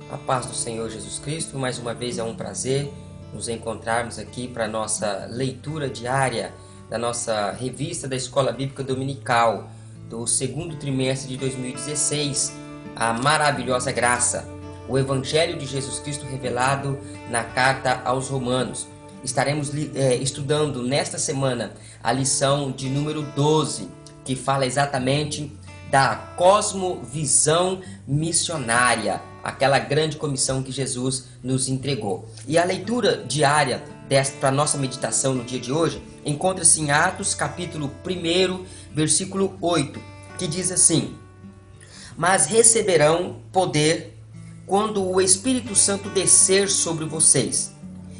A paz do Senhor Jesus Cristo, mais uma vez é um prazer nos encontrarmos aqui para a nossa leitura diária da nossa revista da Escola Bíblica Dominical do segundo trimestre de 2016, a maravilhosa graça, o Evangelho de Jesus Cristo revelado na carta aos Romanos. Estaremos estudando nesta semana a lição de número 12, que fala exatamente da cosmovisão missionária, aquela grande comissão que Jesus nos entregou. E a leitura diária para a nossa meditação no dia de hoje encontra-se em Atos capítulo 1, versículo 8, que diz assim: Mas receberão poder quando o Espírito Santo descer sobre vocês,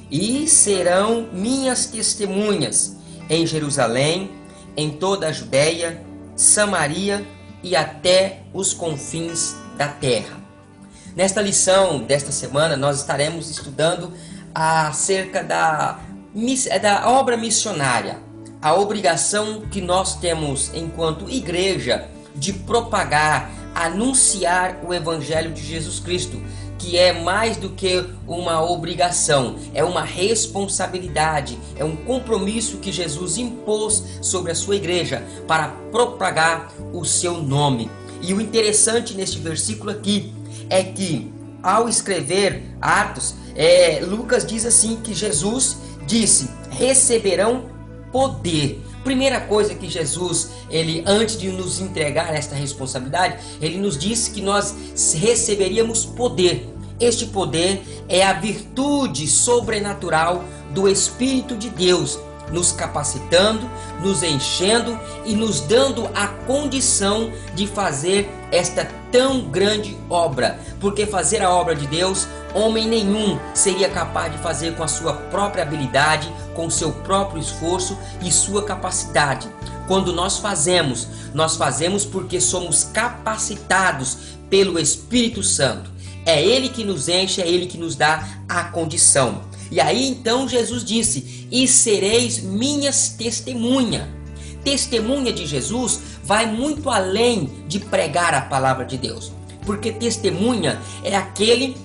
e serão minhas testemunhas em Jerusalém, em toda a Judéia, Samaria e até os confins da terra. Nesta lição desta semana, nós estaremos estudando acerca da obra missionária, a obrigação que nós temos enquanto igreja de propagar, anunciar o Evangelho de Jesus Cristo, que é mais do que uma obrigação, é uma responsabilidade, é um compromisso que Jesus impôs sobre a sua igreja para propagar o seu nome. E o interessante neste versículo aqui é que, ao escrever Atos, Lucas diz assim que Jesus disse: receberão poder. Primeira coisa que Jesus, antes de nos entregar esta responsabilidade, ele nos disse que nós receberíamos poder. Este poder é a virtude sobrenatural do Espírito de Deus, nos capacitando, nos enchendo e nos dando a condição de fazer esta tão grande obra. Porque fazer a obra de Deus, homem nenhum seria capaz de fazer com a sua própria habilidade, com o seu próprio esforço e sua capacidade. Quando nós fazemos porque somos capacitados pelo Espírito Santo. É Ele que nos enche, é Ele que nos dá a condição. E aí então Jesus disse: e sereis minhas testemunhas. Testemunha de Jesus vai muito além de pregar a palavra de Deus. Porque testemunha é aquele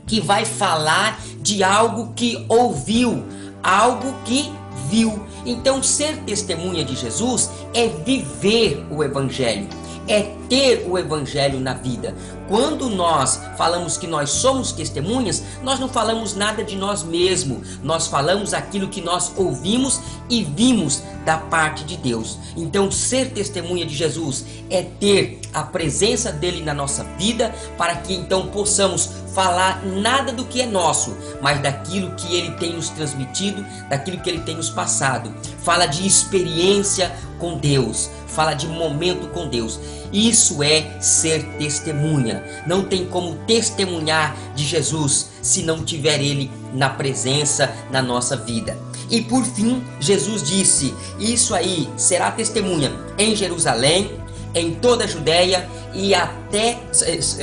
que vai falar de algo que ouviu, algo que viu. Então ser testemunha de Jesus é viver o Evangelho, é ter o Evangelho na vida. Quando nós falamos que nós somos testemunhas, nós não falamos nada de nós mesmos, nós falamos aquilo que nós ouvimos e vimos da parte de Deus. Então ser testemunha de Jesus é ter a presença dele na nossa vida, para que então possamos falar nada do que é nosso, mas daquilo que ele tem nos transmitido, daquilo que ele tem nos passado. Fala de experiência com Deus, fala de momento com Deus. Isso é ser testemunha. Não tem como testemunhar de Jesus se não tiver ele na presença na nossa vida. E por fim, Jesus disse: isso aí será testemunha em Jerusalém, em toda a Judéia e até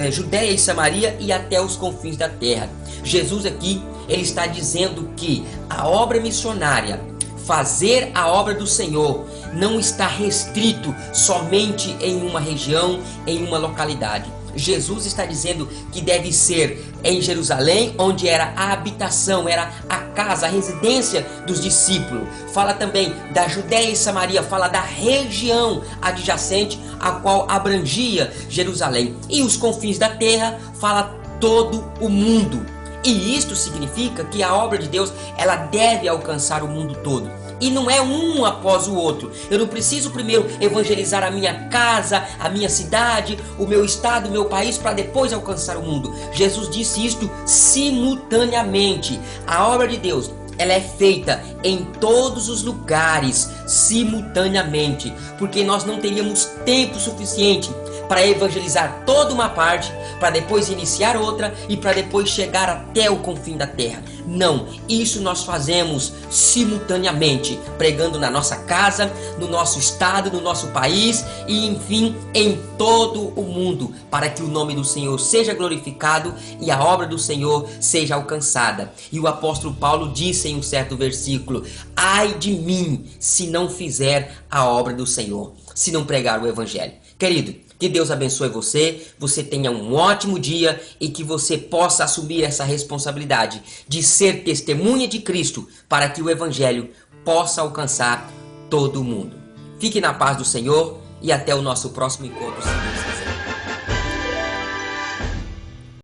Judéia e Samaria e até os confins da terra. Jesus aqui, ele está dizendo que a obra missionária, fazer a obra do Senhor, não está restrito somente em uma região, em uma localidade. Jesus está dizendo que deve ser em Jerusalém, onde era a habitação, era a casa, a residência dos discípulos. Fala também da Judéia e Samaria, fala da região adjacente a qual abrangia Jerusalém. E os confins da terra, fala todo o mundo. E isto significa que a obra de Deus, ela deve alcançar o mundo todo. E não é um após o outro. Eu não preciso primeiro evangelizar a minha casa, a minha cidade, o meu estado, o meu país, para depois alcançar o mundo. Jesus disse isto simultaneamente. A obra de Deus, ela é feita em todos os lugares, simultaneamente. Porque nós não teríamos tempo suficiente para evangelizar toda uma parte, para depois iniciar outra e para depois chegar até o confim da terra. Não, isso nós fazemos simultaneamente, pregando na nossa casa, no nosso estado, no nosso país e enfim, em todo o mundo, para que o nome do Senhor seja glorificado e a obra do Senhor seja alcançada. E o apóstolo Paulo disse em um certo versículo: ai de mim se não fizer a obra do Senhor, se não pregar o Evangelho. Querido, Que Deus abençoe você, você tenha um ótimo dia e que você possa assumir essa responsabilidade de ser testemunha de Cristo para que o Evangelho possa alcançar todo mundo. Fique na paz do Senhor e até o nosso próximo encontro, se Deus quiser.